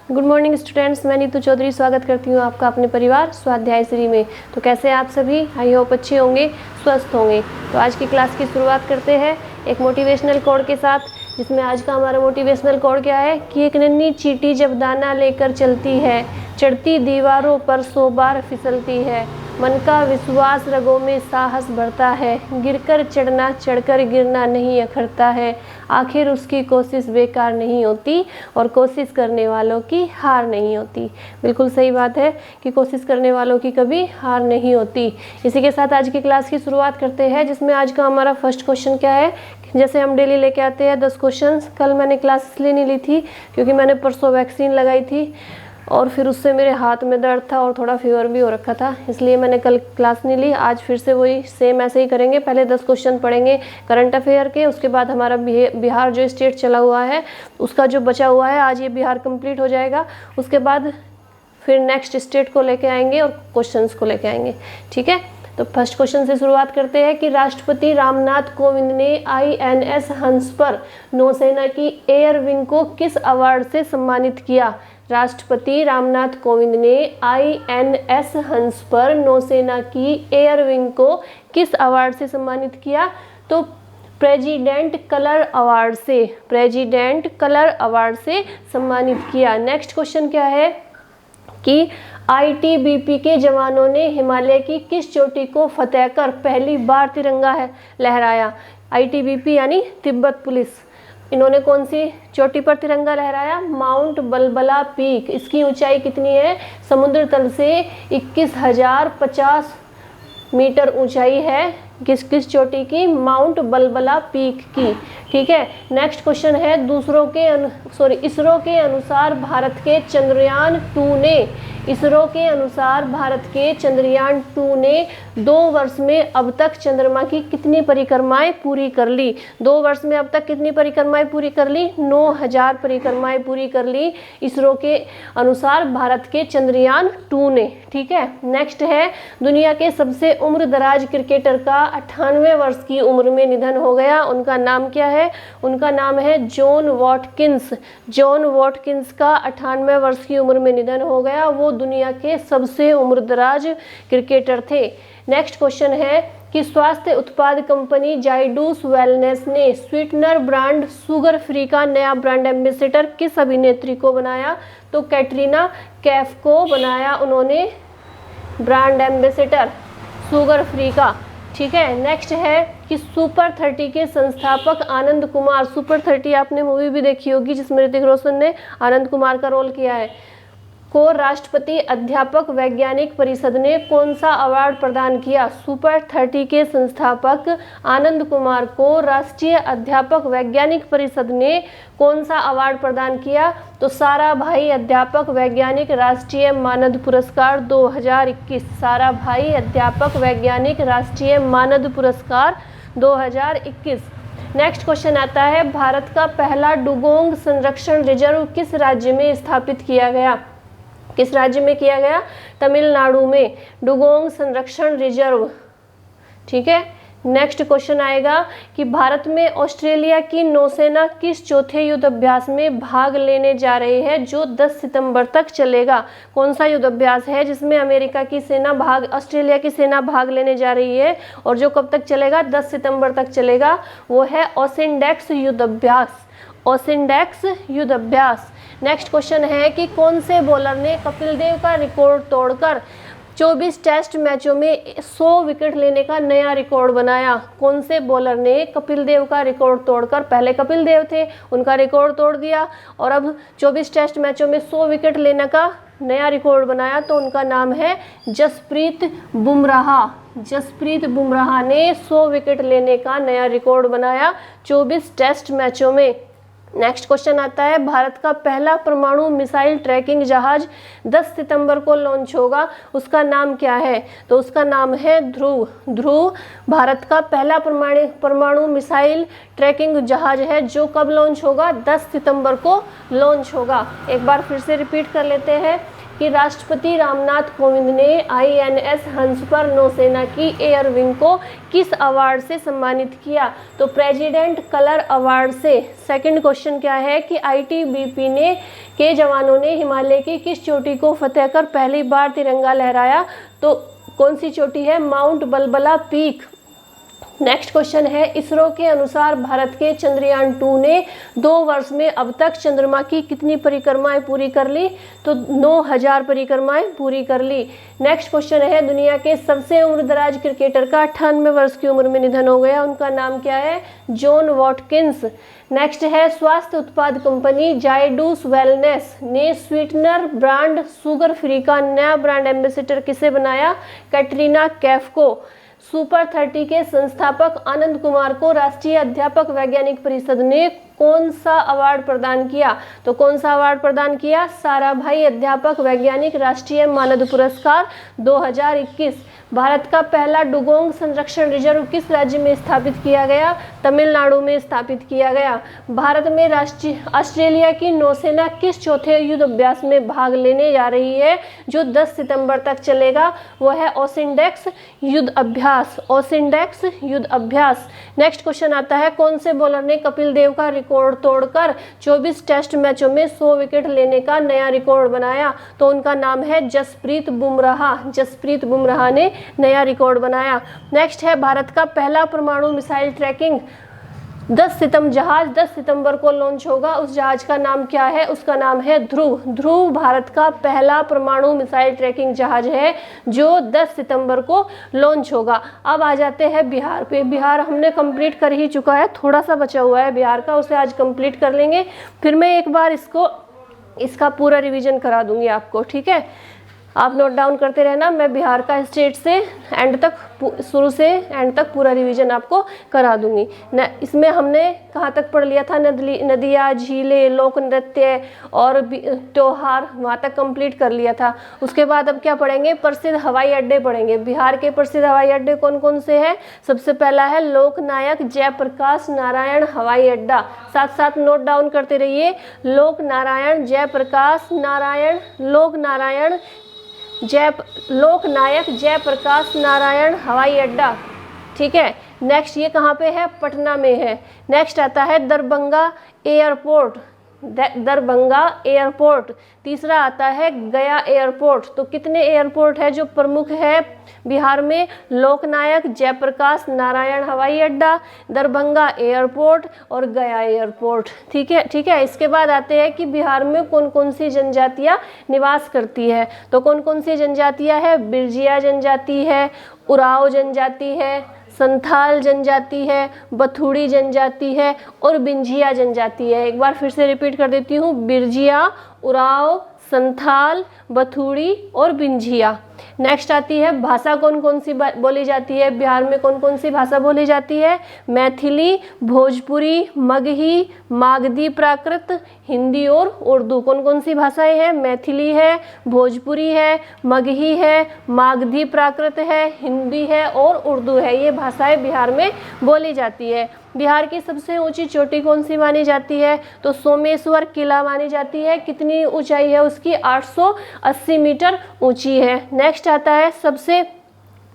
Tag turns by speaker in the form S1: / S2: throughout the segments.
S1: Good morning students, मैं नीतू चौधरी स्वागत करती हूँ आपका अपने परिवार स्वाध्याय श्री में। तो कैसे हैं आप सभी? आई होप अच्छे होंगे, स्वस्थ होंगे। तो आज की क्लास की शुरुआत करते हैं एक मोटिवेशनल कोड के साथ, जिसमें आज का हमारा मोटिवेशनल कोड क्या है कि एक नन्ही चींटी जब दाना लेकर चलती है, चढ़ती दीवारों पर 100 बार फिसलती है, मन का विश्वास रगों में साहस बढ़ता है, गिरकर चढ़ना चढ़कर गिरना नहीं अखरता है, आखिर उसकी कोशिश बेकार नहीं होती और कोशिश करने वालों की हार नहीं होती। बिल्कुल सही बात है कि कोशिश करने वालों की कभी हार नहीं होती। इसी के साथ आज की क्लास की शुरुआत करते हैं, जिसमें आज का हमारा फर्स्ट क्वेश्चन क्या है। जैसे हम डेली लेके आते हैं 10 क्वेश्चन। कल मैंने क्लास इसलिए नहीं ली थी क्योंकि मैंने परसों वैक्सीन लगाई थी और फिर उससे मेरे हाथ में दर्द था और थोड़ा फीवर भी हो रखा था, इसलिए मैंने कल क्लास नहीं ली। आज फिर से वही सेम ऐसे ही करेंगे। पहले 10 क्वेश्चन पढ़ेंगे करंट अफेयर के, उसके बाद हमारा बिहार जो स्टेट चला हुआ है उसका जो बचा हुआ है, आज ये बिहार कंप्लीट हो जाएगा। उसके बाद फिर नेक्स्ट स्टेट को लेके आएंगे और क्वेश्चंस को लेके आएंगे। ठीक है, तो फर्स्ट क्वेश्चन से शुरुआत करते हैं कि राष्ट्रपति रामनाथ कोविंद ने INS हंस पर नौसेना की एयर विंग को किस अवार्ड से सम्मानित किया? राष्ट्रपति रामनाथ कोविंद ने INS हंस पर नौसेना की एयर विंग को किस अवार्ड से सम्मानित किया? तो प्रेसिडेंट कलर अवार्ड से, प्रेसिडेंट कलर अवार्ड से सम्मानित किया। नेक्स्ट क्वेश्चन क्या है कि ITBP के जवानों ने हिमालय की किस चोटी को फतेह कर पहली बार तिरंगा लहराया? ITBP यानी तिब्बत पुलिस, इन्होंने कौन सी चोटी पर तिरंगा लहराया? Mount Balbala peak. इसकी ऊंचाई कितनी है? समुद्र तल से 21,050 मीटर ऊंचाई है। किस चोटी की? माउंट बलबला पीक की। ठीक है, नेक्स्ट क्वेश्चन है इसरो के अनुसार भारत के चंद्रयान 2 ने, इसरो के अनुसार भारत के चंद्रयान 2 ने 2 वर्ष में अब तक चंद्रमा की कितनी परिक्रमाएं पूरी कर ली? 2 वर्ष में अब तक कितनी परिक्रमाएं पूरी कर ली? 9,000 परिक्रमाएं पूरी कर ली इसरो के अनुसार भारत के चंद्रयान 2 ने। ठीक है, नेक्स्ट है दुनिया के सबसे उम्र दराज क्रिकेटर का 98 वर्ष की उम्र में निधन हो गया। उनका नाम क्या है? उनका नाम है जॉन वॉटकिंस। जॉन वॉटकिंस का 98 वर्ष की उम्र में निधन हो गया। वो दुनिया के सबसे उम्रदराज क्रिकेटर थे। नेक्स्ट क्वेश्चन है कि स्वास्थ्य उत्पाद कंपनी जाइडूस वेलनेस ने स्वीटनर ब्रांड शुगर फ्री का नया ब्रांड एम्बेसडर किस अभिनेत्री को बनाया? तो कैटरीना कैफ को बनाया उन्होंने ब्रांड एम्बेसडर शुगर फ्री का। ठीक है, नेक्स्ट है कि सुपर 30 के संस्थापक आनंद कुमार, सुपर 30 आपने मूवी भी देखी होगी जिसमें ऋतिक रोशन ने आनंद कुमार का रोल किया है, को राष्ट्रपति अध्यापक वैज्ञानिक परिषद ने कौन सा अवार्ड प्रदान किया? सुपर 30 के संस्थापक आनंद कुमार को राष्ट्रीय अध्यापक वैज्ञानिक परिषद ने कौन सा अवार्ड प्रदान किया? तो साराभाई अध्यापक वैज्ञानिक राष्ट्रीय मानद पुरस्कार 2021, साराभाई अध्यापक वैज्ञानिक राष्ट्रीय मानद पुरस्कार 2021। नेक्स्ट क्वेश्चन आता है भारत का पहला डुगोंग संरक्षण रिजर्व किस राज्य में स्थापित किया गया? किस राज्य में किया गया? तमिलनाडु में डुगोंग संरक्षण रिजर्व। ठीक है, नेक्स्ट क्वेश्चन आएगा कि भारत में ऑस्ट्रेलिया की नौसेना किस चौथे युद्ध अभ्यास में भाग लेने जा रही है जो 10 सितंबर तक चलेगा? कौन सा युद्ध अभ्यास है जिसमें अमेरिका की सेना ऑस्ट्रेलिया की सेना भाग लेने जा रही है और जो कब तक चलेगा? 10 सितंबर तक चलेगा। वो है ओसिंडेक्स युद्ध अभ्यास, ओसिंडेक्स युद्ध अभ्यास। नेक्स्ट क्वेश्चन है कि कौन से बॉलर ने कपिल देव का रिकॉर्ड तोड़कर 24 टेस्ट मैचों में 100 विकेट लेने का नया रिकॉर्ड बनाया? कौन से बॉलर ने कपिल देव का रिकॉर्ड तोड़कर, पहले कपिल देव थे उनका रिकॉर्ड तोड़ दिया और अब 24 टेस्ट मैचों में 100 विकेट लेने का नया रिकॉर्ड बनाया? तो उनका नाम है जसप्रीत बुमराह। जसप्रीत बुमराह ने 100 विकेट लेने का नया रिकॉर्ड बनाया 24 टेस्ट मैचों में। नेक्स्ट क्वेश्चन आता है भारत का पहला परमाणु मिसाइल ट्रैकिंग जहाज 10 सितंबर को लॉन्च होगा, उसका नाम क्या है? तो उसका नाम है ध्रुव। ध्रुव भारत का पहला परमाणु मिसाइल ट्रैकिंग जहाज है जो कब लॉन्च होगा? 10 सितंबर को लॉन्च होगा। एक बार फिर से रिपीट कर लेते हैं कि राष्ट्रपति रामनाथ कोविंद ने INS हंस पर नौसेना की एयर विंग को किस अवार्ड से सम्मानित किया? तो प्रेसिडेंट कलर अवार्ड से। सेकंड क्वेश्चन क्या है कि ITBP के जवानों ने हिमालय की किस चोटी को फतेह कर पहली बार तिरंगा लहराया? तो कौन सी चोटी है? Mount Balbala peak. Next question है, इसरो के अनुसार भारत के चंद्रयान 2 ने 2 वर्ष में अब तक चंद्रमा की कितनी परिक्रमाएं पूरी कर ली? तो 9000 परिक्रमाएं पूरी कर ली। नेक्स्ट क्वेश्चन है, दुनिया के सबसे उम्रदराज क्रिकेटर का 98 वर्ष की उम्र में निधन हो गया, उनका नाम क्या है? John Watkins. नेक्स्ट है, स्वास्थ्य उत्पाद कंपनी जायडूस वेलनेस ने स्वीटनर ब्रांड शुगर फ्री का नया ब्रांड एम्बेसडर किसे बनाया? कैटरीना कैफ को। सुपर 30 के संस्थापक आनंद कुमार को राष्ट्रीय अध्यापक वैज्ञानिक परिषद ने कौन सा अवार्ड प्रदान किया? तो कौन सा अवार्ड प्रदान किया? साराभाई अध्यापक वैज्ञानिक राष्ट्रीय मानद पुरस्कार 2021। भारत का पहला डुगोंग संरक्षण रिजर्व किस राज्य में स्थापित किया गया? तमिलनाडु में स्थापित किया गया। भारत में ऑस्ट्रेलिया की नौसेना किस चौथे युद्ध अभ्यास में भाग लेने जा रही है जो 10 सितंबर तक चलेगा? वो है ओसिंडेक्स युद्ध अभ्यास। ओसिंडेक्स युद्ध अभ्यास। नेक्स्ट क्वेश्चन आता है, कौन से बॉलर ने कपिल देव का रिकॉर्ड तोड़कर 24 टेस्ट मैचों में 100 विकेट लेने का नया रिकॉर्ड बनाया? तो उनका नाम है जसप्रीत बुमराह। जसप्रीत बुमराह ने नया रिकॉर्ड बनाया। नेक्स्ट है, भारत का पहला परमाणु मिसाइल ट्रैकिंग 10 सितंबर को लॉन्च होगा। उस जहाज का नाम क्या है? उसका नाम है ध्रुव। ध्रुव भारत का पहला परमाणु मिसाइल ट्रैकिंग जहाज है जो 10 सितंबर को लॉन्च होगा। अब आ जाते हैं बिहार पे। बिहार हमने कंप्लीट कर ही चुका है, थोड़ा सा बचा हुआ है बिहार का, उसे आज कंप्लीट कर लेंगे। फिर मैं एक बार इसका पूरा रिवीजन करा दूंगी आपको, ठीक है? आप नोट डाउन करते रहना। मैं बिहार का स्टेट से एंड तक, शुरू से एंड तक पूरा रिवीजन आपको करा दूंगी। इसमें हमने कहाँ तक पढ़ लिया था? नदियाँ, झीलें, लोक नृत्य और त्योहार, वहाँ तक कंप्लीट कर लिया था। उसके बाद अब क्या पढ़ेंगे? प्रसिद्ध हवाई अड्डे पढ़ेंगे। बिहार के प्रसिद्ध हवाई अड्डे कौन कौन से हैं? सबसे पहला है लोकनायक जयप्रकाश नारायण हवाई अड्डा। साथ साथ नोट डाउन करते रहिए, लोकनायक जयप्रकाश नारायण हवाई अड्डा, ठीक है? नेक्स्ट ये कहाँ पे है? पटना में है। नेक्स्ट आता है दरभंगा एयरपोर्ट। दरभंगा एयरपोर्ट। तीसरा आता है गया एयरपोर्ट। तो कितने एयरपोर्ट है जो प्रमुख है बिहार में? लोकनायक जयप्रकाश नारायण हवाई अड्डा, दरभंगा एयरपोर्ट और गया एयरपोर्ट, ठीक है? ठीक है। इसके बाद आते हैं कि बिहार में कौन कौन सी जनजातियां निवास करती है। तो कौन कौन सी जनजातियां है? बिरजिया जनजाति है, उराव जनजाति है, संथाल जनजाति है, बथुड़ी जनजाति है और बिंझिया जनजाति है। एक बार फिर से रिपीट कर देती हूँ, बिरजिया, उराव, संथाल, बथुड़ी और बिंझिया। नेक्स्ट आती है भाषा कौन कौन सी बोली जाती है बिहार में? कौन कौन सी भाषा बोली जाती है? मैथिली, भोजपुरी, मगही, मागधी प्राकृत, हिंदी और उर्दू। कौन कौन सी भाषाएं हैं? मैथिली है, भोजपुरी है, मगही है, मागधी प्राकृत है, हिंदी है और उर्दू है। ये भाषाएं बिहार में बोली जाती है। बिहार की सबसे ऊंची चोटी कौन सी मानी जाती है? तो सोमेश्वर किला मानी जाती है। कितनी ऊंचाई है उसकी? 880 मीटर ऊंची है। नेक्स्ट आता है सबसे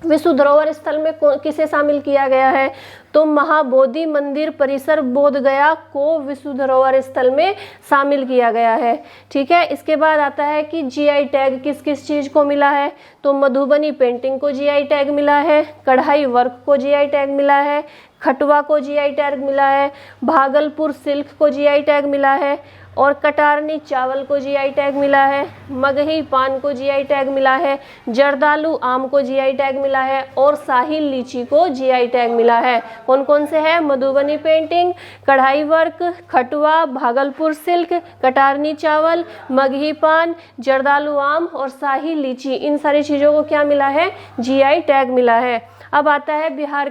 S1: विश्व धरोहर स्थल में किसे शामिल किया गया है? तो महाबोधि मंदिर परिसर बोध गया को विश्व धरोहर स्थल में शामिल किया गया है, ठीक है? इसके बाद आता है कि जीआई टैग किस किस चीज को मिला है? तो मधुबनी पेंटिंग को जीआई टैग मिला है, कढ़ाई वर्क को जीआई टैग मिला है, खटवा को जीआई टैग मिला है, भागलपुर सिल्क को जीआई टैग मिला है और कटारनी चावल को जीआई टैग मिला है, मगही पान को जीआई टैग मिला है, जर्दालू आम को जीआई टैग मिला है और शाही लीची को जीआई टैग मिला है। कौन कौन से हैं? मधुबनी पेंटिंग, कढ़ाई वर्क, खटवा, भागलपुर सिल्क, कटारनी चावल, मगही पान, जर्दालू आम और शाही लीची। इन सारी चीज़ों को क्या मिला है? जीआई टैग मिला है। अब आता है बिहार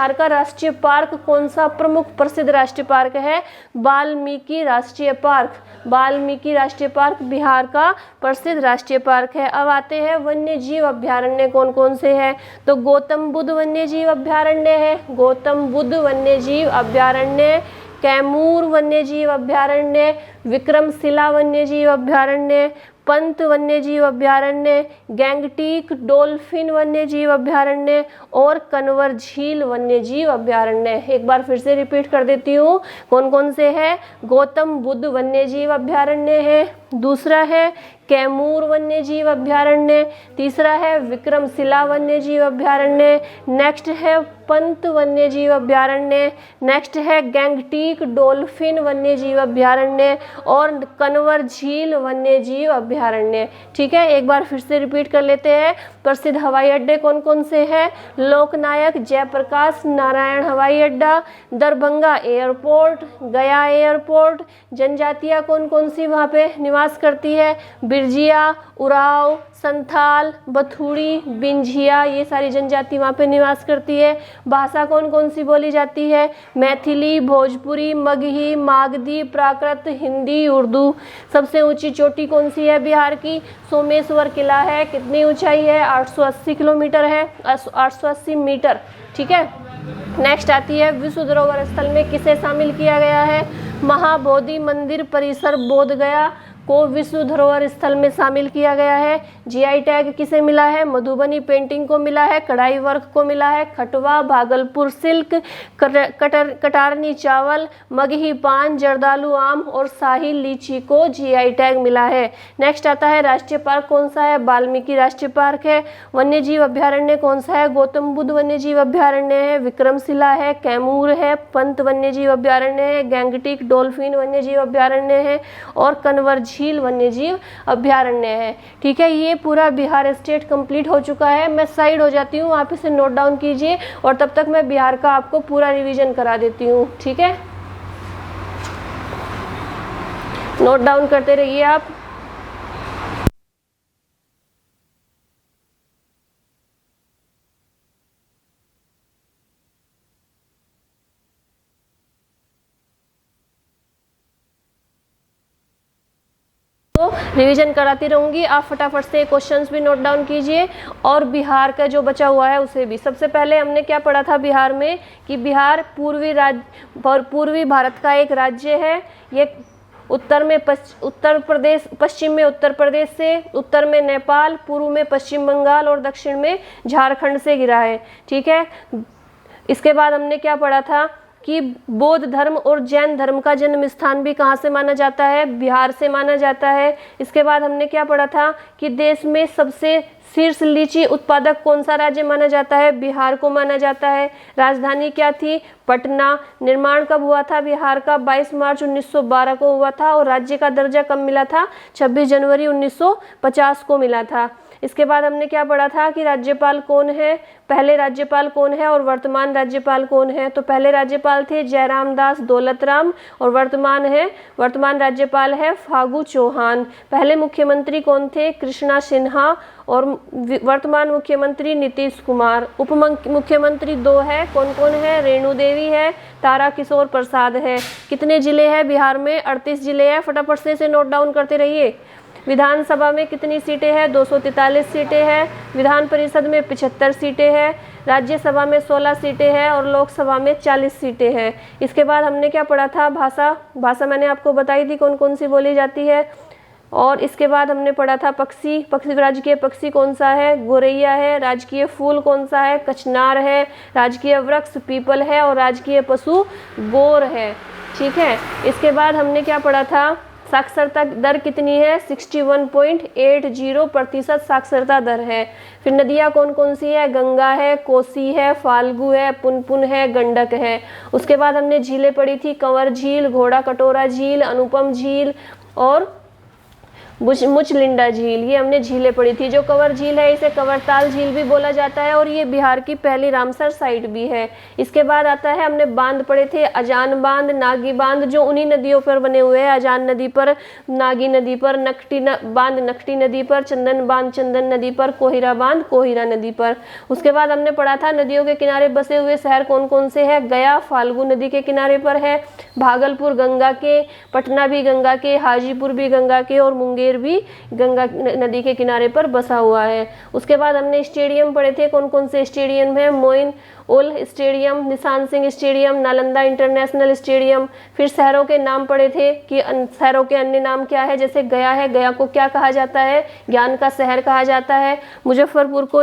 S1: का राष्ट्रीय पार्क कौन सा प्रमुख प्रसिद्ध राष्ट्रीय पार्क है? वाल्मीकि राष्ट्रीय पार्क। वाल्मीकि राष्ट्रीय पार्क बिहार का प्रसिद्ध राष्ट्रीय पार्क है। अब आते हैं वन्य जीव अभ्यारण्य कौन कौन से हैं? तो गौतम बुद्ध वन्य जीव अभ्यारण्य है, गौतम बुद्ध वन्य जीव अभ्यारण्य, कैमूर वन्य जीव अभ्यारण्य, विक्रमशिला वन्य जीव अभ्यारण्य, पंत वन्यजीव अभयारण्य, गैंगटीक डॉल्फिन वन्यजीव अभयारण्य और कन्वर झील वन्यजीव अभयारण्य। एक बार फिर से रिपीट कर देती हूँ, कौन कौन से है? गौतम बुद्ध वन्यजीव अभयारण्य है, दूसरा है कैमूर वन्यजीव अभयारण्य, तीसरा है विक्रमशिला वन्यजीव अभयारण्य, नेक्स्ट है पंत वन्यजीव अभयारण्य, नेक्स्ट है गैंगटीक डॉल्फिन वन्यजीव अभयारण्य और कन्वर झील वन्यजीव अभयारण्य। ठीक है, एक बार फिर से रिपीट कर लेते हैं। प्रसिद्ध हवाई अड्डे कौन कौन से हैं? लोकनायक जयप्रकाश नारायण हवाई अड्डा, दरभंगा एयरपोर्ट, गया एयरपोर्ट। जनजातियां कौन कौन सी वहाँ पे निवास करती है? बिरजिया, उराव, संथाल, बथुड़ी, बिंझिया, ये सारी जनजाति वहाँ पे निवास करती है। भाषा कौन कौन सी बोली जाती है? मैथिली, भोजपुरी, मगही, मागधी, प्राकृत, हिंदी, उर्दू। सबसे ऊंची चोटी कौन सी है बिहार की? सोमेश्वर किला है। कितनी ऊंचाई है? 880 किलोमीटर है, 880 मीटर। ठीक है, नेक्स्ट आती है विश्व धरोहर स्थल में किसे शामिल किया गया है? महाबोधि मंदिर परिसर बोध गया को विश्व धरोहर स्थल में शामिल किया गया है। जीआई टैग किसे मिला है? मधुबनी पेंटिंग को मिला है, कढ़ाई वर्क को मिला है, खटवा, भागलपुर सिल्क, कटारनी चावल, मगही पान, जर्दालू आम और शाही लीची को जीआई टैग मिला है। नेक्स्ट आता है राष्ट्रीय पार्क कौन सा है? वाल्मीकि राष्ट्रीय पार्क है। वन्यजीव अभयारण्य कौन सा है? गौतम बुद्ध वन्यजीव अभयारण्य है, विक्रमशिला है, कैमूर है, पंत वन्यजीव अभयारण्य है, गैंगटीक डॉल्फिन वन्यजीव अभयारण्य है और कन्वर झील वन्यजीव अभयारण्य है। ठीक है, ये पूरा बिहार स्टेट कंप्लीट हो चुका है। मैं साइड हो जाती हूँ, आप इसे नोट डाउन कीजिए और तब तक मैं बिहार का आपको पूरा रिवीजन करा देती हूँ। ठीक है, नोट डाउन करते रहिए आप। तो रिवीजन कराती रहूंगी, आप फटाफट से क्वेश्चंस भी नोट डाउन कीजिए और बिहार का जो बचा हुआ है उसे भी। सबसे पहले हमने क्या पढ़ा था बिहार में कि बिहार पूर्वी भारत का एक राज्य है। ये उत्तर प्रदेश, पश्चिम में उत्तर प्रदेश से, उत्तर में नेपाल, पूर्व में पश्चिम बंगाल और दक्षिण में झारखंड से घिरा है। ठीक है, इसके बाद हमने क्या पढ़ा था कि बौद्ध धर्म और जैन धर्म का जन्म स्थान भी कहाँ से माना जाता है? बिहार से माना जाता है। इसके बाद हमने क्या पढ़ा था कि देश में सबसे शीर्ष लीची उत्पादक कौन सा राज्य माना जाता है? बिहार को माना जाता है। राजधानी क्या थी? पटना। निर्माण कब हुआ था बिहार का? 22 मार्च 1912 को हुआ था और राज्य का दर्जा कब मिला था? 26 जनवरी 1950 को मिला था। इसके बाद हमने क्या पढ़ा था कि राज्यपाल कौन है, पहले राज्यपाल कौन है और वर्तमान राज्यपाल कौन है? तो पहले राज्यपाल थे जयराम दास दौलतराम और वर्तमान राज्यपाल है फागू चौहान। पहले मुख्यमंत्री कौन थे? कृष्णा सिन्हा और वर्तमान मुख्यमंत्री नीतीश कुमार। उप मुख्यमंत्री 2 है, कौन कौन है? रेणु देवी है, तारा किशोर प्रसाद है। कितने जिले हैं बिहार में? 38 जिले हैं। फटाफट से इसे नोट डाउन करते रहिए। विधानसभा में कितनी सीटें हैं? 243 सीटें हैं। विधान परिषद में 75 सीटें हैं। राज्यसभा में 16 सीटें हैं और लोकसभा में 40 सीटें हैं। इसके बाद हमने क्या पढ़ा था? भाषा मैंने आपको बताई थी कौन कौन सी बोली जाती है। और इसके बाद हमने पढ़ा था पक्षी राजकीय पक्षी कौन सा है? गोरैया है। राजकीय फूल कौन सा है? कचनार है। राजकीय वृक्ष पीपल है और राजकीय पशु गोर है। ठीक है, इसके बाद हमने क्या पढ़ा था? साक्षरता दर कितनी है? 61.80% साक्षरता दर है। फिर नदियाँ कौन कौन सी है? गंगा है, कोसी है, फाल्गु है, पुनपुन है, गंडक है। उसके बाद हमने झीलें पढ़ी थी, कंवर झील, घोड़ा कटोरा झील, अनुपम झील और मुचलिंडा झील। ये हमने झीलें पढ़ी थी। जो कंवर झील है इसे कंवरताल झील भी बोला जाता है और ये बिहार की पहली रामसर साइट भी है। इसके बाद आता है, हमने बांध पढ़े थे, अजान बांध, नागी बांध, जो उन्हीं नदियों पर बने हुए हैं, अजान नदी पर, नागी नदी पर, बांध नकटी नदी पर, चंदन बांध चंदन नदी पर, कोहिरा बांध कोहिरा नदी पर। उसके बाद हमने पढ़ा था नदियों के किनारे बसे हुए शहर कौन कौन से हैं? गया फाल्गु नदी के किनारे पर है, भागलपुर गंगा के, पटना भी गंगा के, हाजीपुर भी गंगा के और मुंगेर मुंगेर भी गंगा नदी के किनारे पर बसा हुआ है। उसके बाद हमने स्टेडियम पढ़े थे, कौन कौन से स्टेडियम है, मोइन उल स्टेडियम, निशान Singh stadium, Nalanda international stadium. फिर शहरों के नाम पढ़े थे कि शहरों के अन्य नाम क्या है, जैसे गया है, गया को क्या कहा जाता है, ज्ञान का शहर कहा जाता है। मुजफ्फरपुर को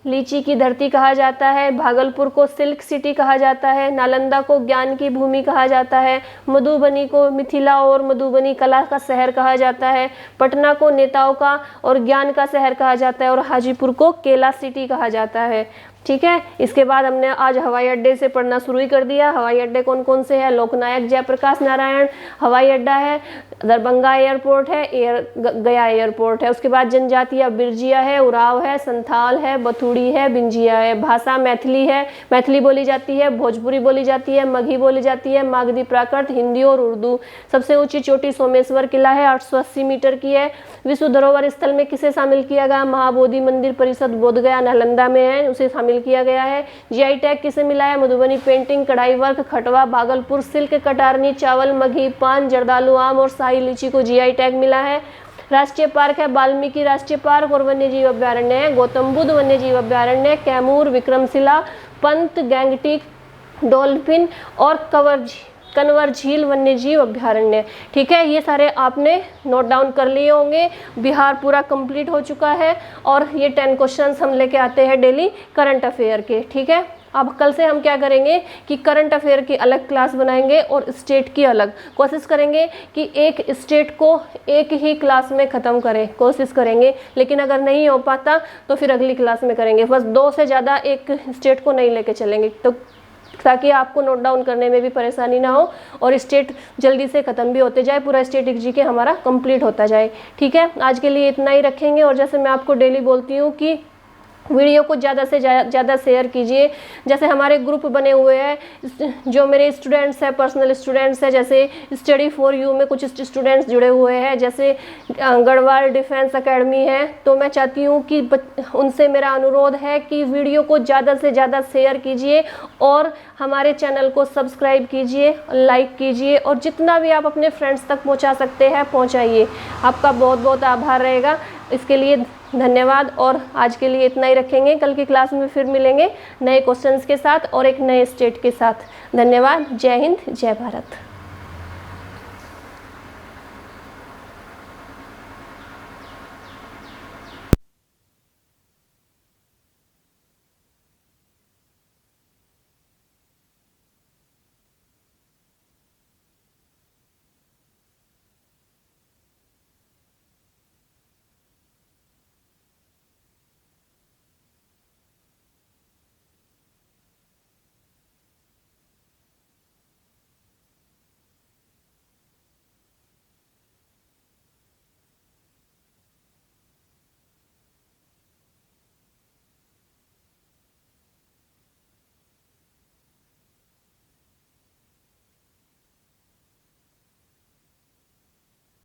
S1: लीची की धरती कहा जाता है। भागलपुर को सिल्क सिटी कहा जाता है। नालंदा को ज्ञान की भूमि कहा जाता है। मधुबनी को मिथिला और मधुबनी कला का शहर कहा जाता है। पटना को नेताओं का और ज्ञान का शहर कहा जाता है और हाजीपुर को केला सिटी कहा जाता है। ठीक है, इसके बाद हमने आज हवाई अड्डे से पढ़ना शुरू ही कर दिया। हवाई अड्डे कौन कौन से हैं, लोकनायक जयप्रकाश नारायण हवाई अड्डा है, दरभंगा एयरपोर्ट है, गया एयरपोर्ट है। उसके बाद जनजातियाँ बिरजिया है, उराव है, संथाल है, बथुड़ी है, बिंजिया है। भाषा मैथिली है, मैथिली बोली जाती है, भोजपुरी बोली जाती है, मगही बोली जाती है, मागधी प्राकृत, हिंदी और उर्दू। सबसे ऊंची चोटी सोमेश्वर किला है, 880 मीटर की है। विश्व धरोहर स्थल में किसे शामिल किया गया, महाबोधि मंदिर परिषद बोधगया नालंदा में है, उसे शामिल किया गया है। जीआई टैग किसे मिला है, मधुबनी पेंटिंग, कढ़ाई वर्क, खटवा, भागलपुर सिल्क, कटारनी चावल, मगही, पान, जर्दालू आम और शाही लीची को जीआई टैग मिला है। राष्ट्रीय पार्क है वाल्मीकि राष्ट्रीय पार्क और वन्य जीव अभ्यारण्य है गौतम बुद्ध वन्य जीव अभ्यारण्य, कैमूर, विक्रमशिला, पंत, गैंगटिक, डॉल्फिन और कनवर झील वन्य जीव अभ्यारण्य। ठीक है, ये सारे आपने नोट डाउन कर लिए होंगे। बिहार पूरा कंप्लीट हो चुका है और ये 10 क्वेश्चंस हम लेके आते हैं डेली करंट अफेयर के। ठीक है, अब कल से हम क्या करेंगे कि करंट अफेयर की अलग क्लास बनाएंगे और स्टेट की अलग। कोशिश करेंगे कि एक स्टेट को एक ही क्लास में ख़त्म करें, कोशिश करेंगे, लेकिन अगर नहीं हो पाता तो फिर अगली क्लास में करेंगे। बस 2 से ज़्यादा एक स्टेट को नहीं लेके चलेंगे, तो ताकि आपको नोट डाउन करने में भी परेशानी ना हो और स्टेट जल्दी से ख़त्म भी होते जाए, पूरा स्टेट जीके हमारा कंप्लीट होता जाए। ठीक है, आज के लिए इतना ही रखेंगे। और जैसे मैं आपको डेली बोलती हूँ कि वीडियो को ज़्यादा से ज़्यादा शेयर कीजिए। जैसे हमारे ग्रुप बने हुए हैं, जो मेरे स्टूडेंट्स हैं, पर्सनल स्टूडेंट्स हैं, जैसे स्टडी फॉर यू में कुछ स्टूडेंट्स जुड़े हुए हैं, जैसे गढ़वाल डिफेंस एकेडमी है, तो मैं चाहती हूँ कि उनसे मेरा अनुरोध है कि वीडियो को ज़्यादा से ज़्यादा शेयर कीजिए और हमारे चैनल को सब्सक्राइब कीजिए, लाइक कीजिए और जितना भी आप अपने फ्रेंड्स तक पहुँचा सकते हैं पहुँचाइए। आपका बहुत बहुत आभार रहेगा, इसके लिए धन्यवाद। और आज के लिए इतना ही रखेंगे, कल की क्लास में फिर मिलेंगे नए क्वेश्चंस के साथ और एक नए स्टेट के साथ। धन्यवाद, जय हिंद, जय भारत।